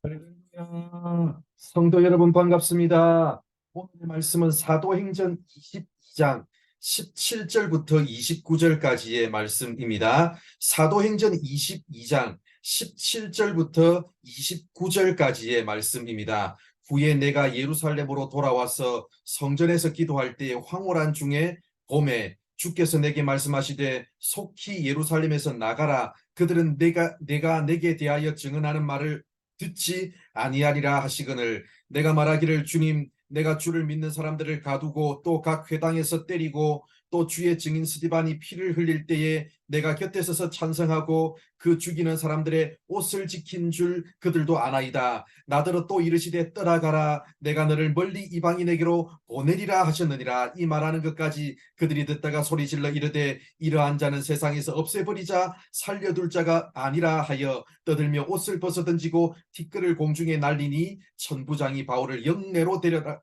할렐루야. 성도 여러분 반갑습니다. 오늘의 말씀은 사도행전 22장 17절부터 29절까지의 말씀입니다. 사도행전 22장 17절부터 29절까지의 말씀입니다. 후에 내가 예루살렘으로 돌아와서 성전에서 기도할 때 황홀한 중에 봄에 주께서 내게 말씀하시되 속히 예루살렘에서 나가라. 그들은 내가 내게 대하여 증언하는 말을 듣지 아니하리라 하시거늘 내가 말하기를 주님 내가 주를 믿는 사람들을 가두고 또 각 회당에서 때리고 또 주의 증인 스디반이 피를 흘릴 때에 내가 곁에 서서 찬성하고 그 죽이는 사람들의 옷을 지킨 줄 그들도 아나이다. 나더러 또 이르시되 떠나가라 내가 너를 멀리 이방인에게로 보내리라 하셨느니라. 이 말하는 것까지 그들이 듣다가 소리질러 이르되 이러한 자는 세상에서 없애버리자 살려둘 자가 아니라 하여 떠들며 옷을 벗어 던지고 티끌을 공중에 날리니 천부장이 바울을 영내로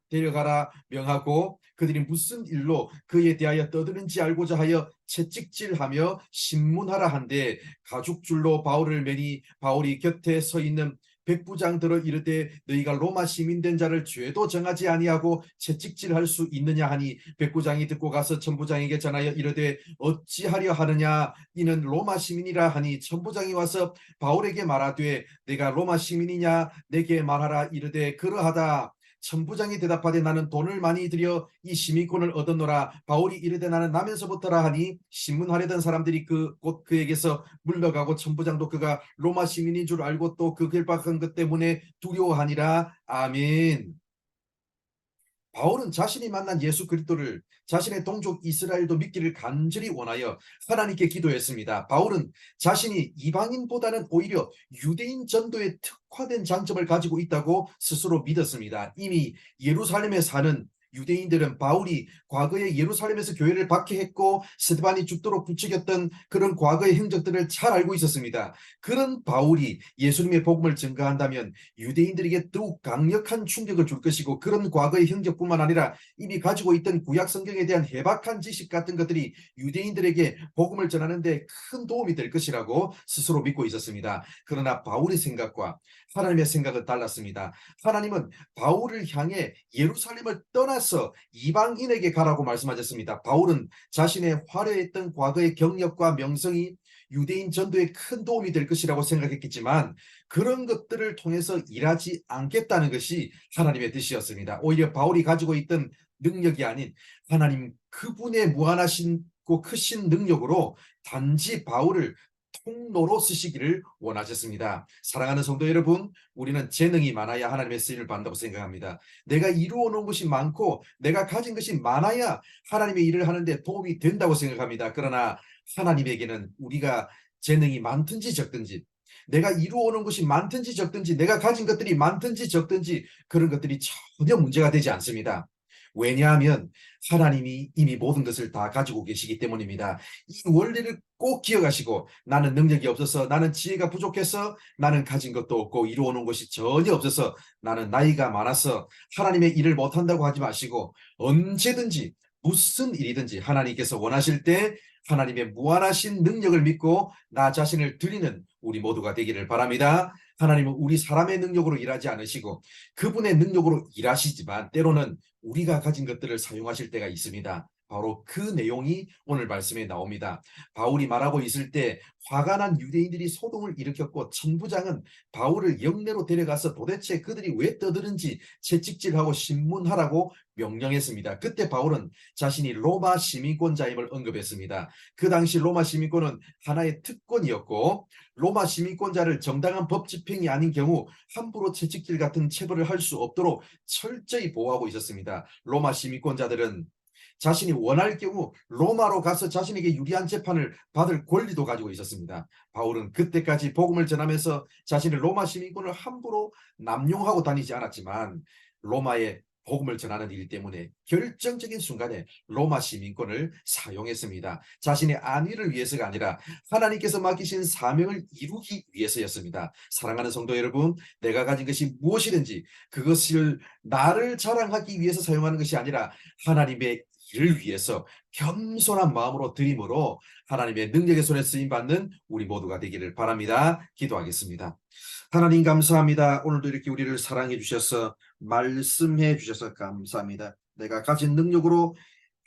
데려가라 명하고 그들이 무슨 일로 그에 대하여 떠드는지 알고자 하여 채찍질하며 신문하라 한데 가죽줄로 바울을 매니 바울이 곁에 서 있는 백부장들을 이르되 너희가 로마 시민된 자를 죄도 정하지 아니하고 채찍질할 수 있느냐 하니 백부장이 듣고 가서 천부장에게 전하여 이르되 어찌하려 하느냐 이는 로마 시민이라 하니 천부장이 와서 바울에게 말하되 내가 로마 시민이냐 내게 말하라 이르되 그러하다. 천부장이 대답하되 나는 돈을 많이 들여 이 시민권을 얻었노라. 바울이 이르되 나는 나면서부터라 하니 신문하려던 사람들이 곧 그에게서 물러가고 천부장도 그가 로마 시민인 줄 알고 또 그 결박한 것 때문에 두려워하니라. 아멘. 바울은 자신이 만난 예수 그리스도를 자신의 동족 이스라엘도 믿기를 간절히 원하여 하나님께 기도했습니다. 바울은 자신이 이방인보다는 오히려 유대인 전도에 특화된 장점을 가지고 있다고 스스로 믿었습니다. 이미 예루살렘에 사는 유대인들은 바울이 과거에 예루살렘에서 교회를 박해했고 스데반이 죽도록 부추겼던 그런 과거의 행적들을 잘 알고 있었습니다. 그런 바울이 예수님의 복음을 증거한다면 유대인들에게 더욱 강력한 충격을 줄 것이고 그런 과거의 행적뿐만 아니라 이미 가지고 있던 구약 성경에 대한 해박한 지식 같은 것들이 유대인들에게 복음을 전하는 데 큰 도움이 될 것이라고 스스로 믿고 있었습니다. 그러나 바울의 생각과 하나님의 생각은 달랐습니다. 하나님은 바울을 향해 예루살렘을 떠나서 이방인에게 가라고 말씀하셨습니다. 바울은 자신의 화려했던 과거의 경력과 명성이 유대인 전도에 큰 도움이 될 것이라고 생각했겠지만 그런 것들을 통해서 일하지 않겠다는 것이 하나님의 뜻이었습니다. 오히려 바울이 가지고 있던 능력이 아닌 하나님 그분의 무한하시고 크신 능력으로 단지 바울을 통로로 쓰시기를 원하셨습니다. 사랑하는 성도 여러분, 우리는 재능이 많아야 하나님의 쓰임을 받는다고 생각합니다. 내가 이루어 놓은 것이 많고 내가 가진 것이 많아야 하나님의 일을 하는데 도움이 된다고 생각합니다. 그러나 하나님에게는 우리가 재능이 많든지 적든지 내가 이루어 놓은 것이 많든지 적든지 내가 가진 것들이 많든지 적든지 그런 것들이 전혀 문제가 되지 않습니다. 왜냐하면 하나님이 이미 모든 것을 다 가지고 계시기 때문입니다. 이 원리를 꼭 기억하시고 나는 능력이 없어서 나는 지혜가 부족해서 나는 가진 것도 없고 이루어 놓은 것이 전혀 없어서 나는 나이가 많아서 하나님의 일을 못한다고 하지 마시고 언제든지 무슨 일이든지 하나님께서 원하실 때 하나님의 무한하신 능력을 믿고 나 자신을 드리는 우리 모두가 되기를 바랍니다. 하나님은 우리 사람의 능력으로 일하지 않으시고 그분의 능력으로 일하시지만 때로는 우리가 가진 것들을 사용하실 때가 있습니다. 바로 그 내용이 오늘 말씀에 나옵니다. 바울이 말하고 있을 때 화가 난 유대인들이 소동을 일으켰고 천부장은 바울을 영내로 데려가서 도대체 그들이 왜 떠드는지 채찍질하고 신문하라고 명령했습니다. 그때 바울은 자신이 로마 시민권자임을 언급했습니다. 그 당시 로마 시민권은 하나의 특권이었고 로마 시민권자를 정당한 법 집행이 아닌 경우 함부로 채찍질 같은 체벌을 할 수 없도록 철저히 보호하고 있었습니다. 로마 시민권자들은 자신이 원할 경우 로마로 가서 자신에게 유리한 재판을 받을 권리도 가지고 있었습니다. 바울은 그때까지 복음을 전하면서 자신의 로마 시민권을 함부로 남용하고 다니지 않았지만 로마의 복음을 전하는 일 때문에 결정적인 순간에 로마 시민권을 사용했습니다. 자신의 안위를 위해서가 아니라 하나님께서 맡기신 사명을 이루기 위해서였습니다. 사랑하는 성도 여러분, 내가 가진 것이 무엇이든지 그것을 나를 자랑하기 위해서 사용하는 것이 아니라 하나님의 이를 위해서 겸손한 마음으로 드림으로 하나님의 능력의 손에 쓰임 받는 우리 모두가 되기를 바랍니다. 기도하겠습니다. 하나님 감사합니다. 오늘도 이렇게 우리를 사랑해 주셔서 말씀해 주셔서 감사합니다. 내가 가진 능력으로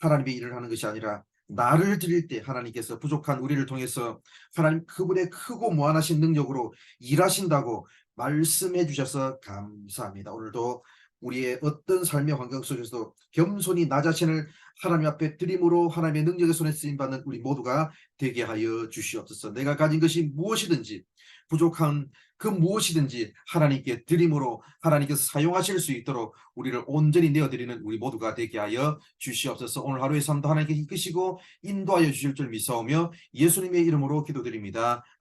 하나님의 일을 하는 것이 아니라 나를 드릴 때 하나님께서 부족한 우리를 통해서 하나님 그분의 크고 무한하신 능력으로 일하신다고 말씀해 주셔서 감사합니다. 오늘도 우리의 어떤 삶의 환경 속에서도 겸손히 나 자신을 하나님 앞에 드림으로 하나님의 능력의 손에 쓰임 받는 우리 모두가 되게 하여 주시옵소서. 내가 가진 것이 무엇이든지 부족한 그 무엇이든지 하나님께 드림으로 하나님께서 사용하실 수 있도록 우리를 온전히 내어드리는 우리 모두가 되게 하여 주시옵소서. 오늘 하루의 삶도 하나님께 이끄시고 인도하여 주실 줄 믿사오며 예수님의 이름으로 기도드립니다.